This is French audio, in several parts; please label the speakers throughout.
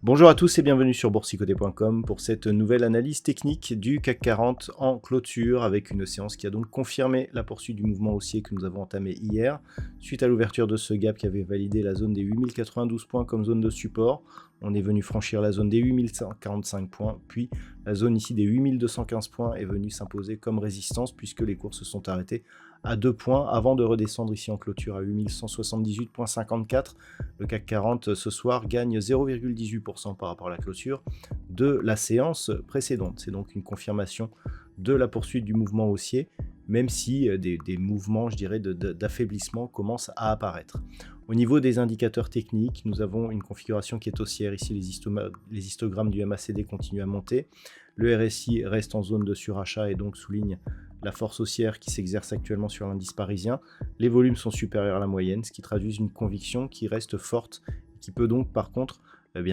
Speaker 1: Bonjour à tous et bienvenue sur boursicoté.com pour cette nouvelle analyse technique du CAC 40 en clôture avec une séance qui a donc confirmé la poursuite du mouvement haussier que nous avons entamé hier suite à l'ouverture de ce gap qui avait validé la zone des 8092 points comme zone de support. On est venu franchir la zone des 8145 points, puis la zone ici des 8215 points est venue s'imposer comme résistance puisque les cours se sont arrêtés à 2 points avant de redescendre ici en clôture à 8178,54. Le CAC 40 ce soir gagne 0,18% par rapport à la clôture de la séance précédente. C'est donc une confirmation de la poursuite du mouvement haussier, même si des mouvements, je dirais, d'affaiblissement commencent à apparaître. Au niveau des indicateurs techniques, nous avons une configuration qui est haussière. Ici, les histogrammes du MACD continuent à monter. Le RSI reste en zone de surachat et donc souligne la force haussière qui s'exerce actuellement sur l'indice parisien. Les volumes sont supérieurs à la moyenne, ce qui traduit une conviction qui reste forte et qui peut donc par contre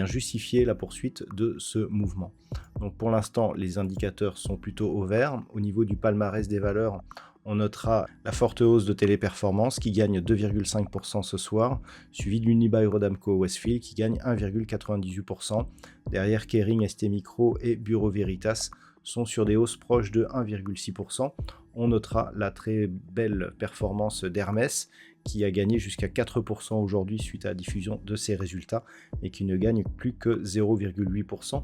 Speaker 1: justifier la poursuite de ce mouvement. Donc pour l'instant, les indicateurs sont plutôt au vert. Au niveau du palmarès des valeurs, on notera la forte hausse de Téléperformance qui gagne 2,5% ce soir, suivi d'Unibail Rodamco Westfield qui gagne 1,98%. Derrière, Kering, ST Micro et Bureau Veritas sont sur des hausses proches de 1,6%. On notera la très belle performance d'Hermès qui a gagné jusqu'à 4% aujourd'hui suite à la diffusion de ses résultats et qui ne gagne plus que 0,8%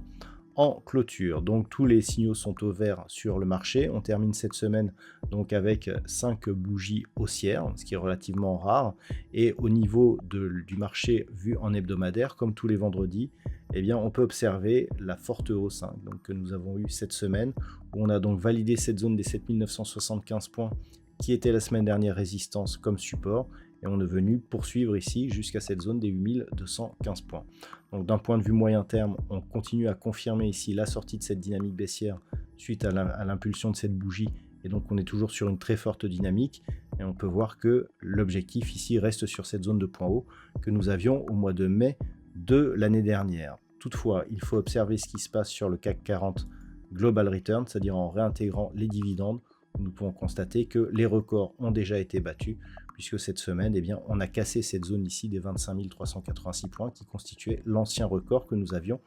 Speaker 1: en clôture. Donc tous les signaux sont au vert sur le marché. On termine cette semaine donc avec 5 bougies haussières, ce qui est relativement rare. Et au niveau du marché vu en hebdomadaire, comme tous les vendredis, eh bien, on peut observer la forte hausse donc, que nous avons eue cette semaine, où on a donc validé cette zone des 7975 points qui était la semaine dernière résistance comme support, et on est venu poursuivre ici jusqu'à cette zone des 8215 points. Donc d'un point de vue moyen terme, on continue à confirmer ici la sortie de cette dynamique baissière suite à l'impulsion de cette bougie, et donc on est toujours sur une très forte dynamique, et on peut voir que l'objectif ici reste sur cette zone de point haut que nous avions au mois de mai de l'année dernière. Toutefois, il faut observer ce qui se passe sur le CAC 40 Global Return, c'est-à-dire en réintégrant les dividendes. Nous pouvons constater que les records ont déjà été battus, puisque cette semaine, eh bien, on a cassé cette zone ici des 25 386 points qui constituait l'ancien record que nous avions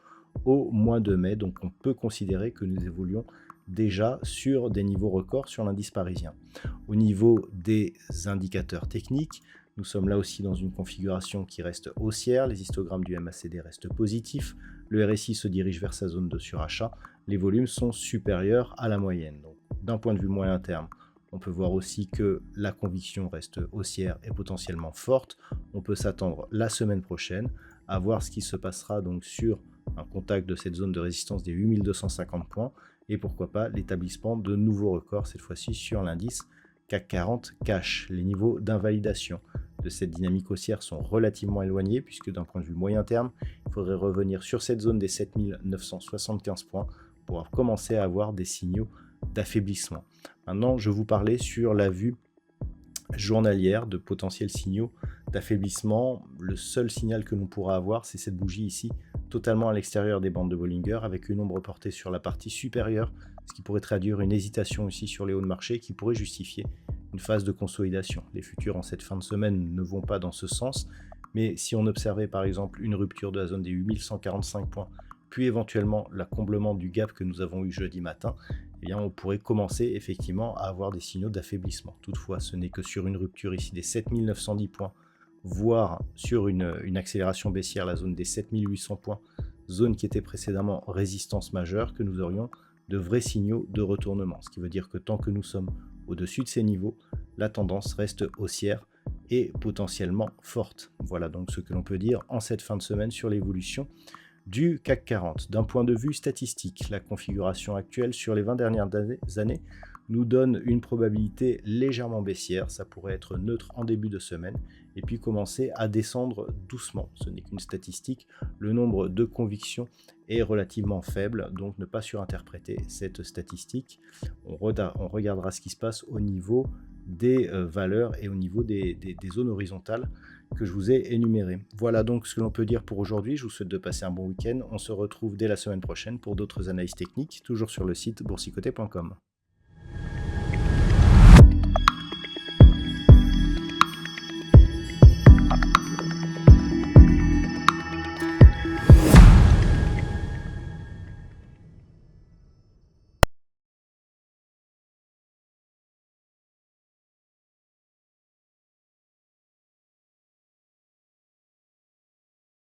Speaker 1: au mois de mai. Donc on peut considérer que nous évoluons déjà sur des niveaux records sur l'indice parisien. Au niveau des indicateurs techniques, nous sommes là aussi dans une configuration qui reste haussière, les histogrammes du MACD restent positifs, le RSI se dirige vers sa zone de surachat, les volumes sont supérieurs à la moyenne. Donc, d'un point de vue moyen terme, on peut voir aussi que la conviction reste haussière et potentiellement forte. On peut s'attendre la semaine prochaine à voir ce qui se passera donc sur un contact de cette zone de résistance des 8250 points et pourquoi pas l'établissement de nouveaux records, cette fois-ci sur l'indice CAC 40 Cash. Les niveaux d'invalidation de cette dynamique haussière sont relativement éloignés puisque d'un point de vue moyen terme, il faudrait revenir sur cette zone des 7975 points pour commencer à avoir des signaux d'affaiblissement. Maintenant, je vous parlais sur la vue journalière de potentiels signaux d'affaiblissement. Le seul signal que l'on pourra avoir, c'est cette bougie ici, totalement à l'extérieur des bandes de Bollinger, avec une ombre portée sur la partie supérieure, ce qui pourrait traduire une hésitation ici sur les hauts de marché, qui pourrait justifier une phase de consolidation. Les futurs en cette fin de semaine ne vont pas dans ce sens, mais si on observait par exemple une rupture de la zone des 8145 points, puis éventuellement l'accomblement du gap que nous avons eu jeudi matin, eh bien on pourrait commencer effectivement à avoir des signaux d'affaiblissement. Toutefois, ce n'est que sur une rupture ici des 7910 points, voire sur une accélération baissière, la zone des 7800 points, zone qui était précédemment résistance majeure, que nous aurions de vrais signaux de retournement. Ce qui veut dire que tant que nous sommes au-dessus de ces niveaux, la tendance reste haussière et potentiellement forte. Voilà donc ce que l'on peut dire en cette fin de semaine sur l'évolution du CAC 40. D'un point de vue statistique, la configuration actuelle sur les 20 dernières années nous donne une probabilité légèrement baissière. Ça pourrait être neutre en début de semaine et puis commencer à descendre doucement. Ce n'est qu'une statistique. Le nombre de convictions est relativement faible, donc ne pas surinterpréter cette statistique. On regardera ce qui se passe au niveau des valeurs et au niveau des zones horizontales que je vous ai énumérées. Voilà donc ce que l'on peut dire pour aujourd'hui. Je vous souhaite de passer un bon week-end. On se retrouve dès la semaine prochaine pour d'autres analyses techniques, toujours sur le site boursicoté.com.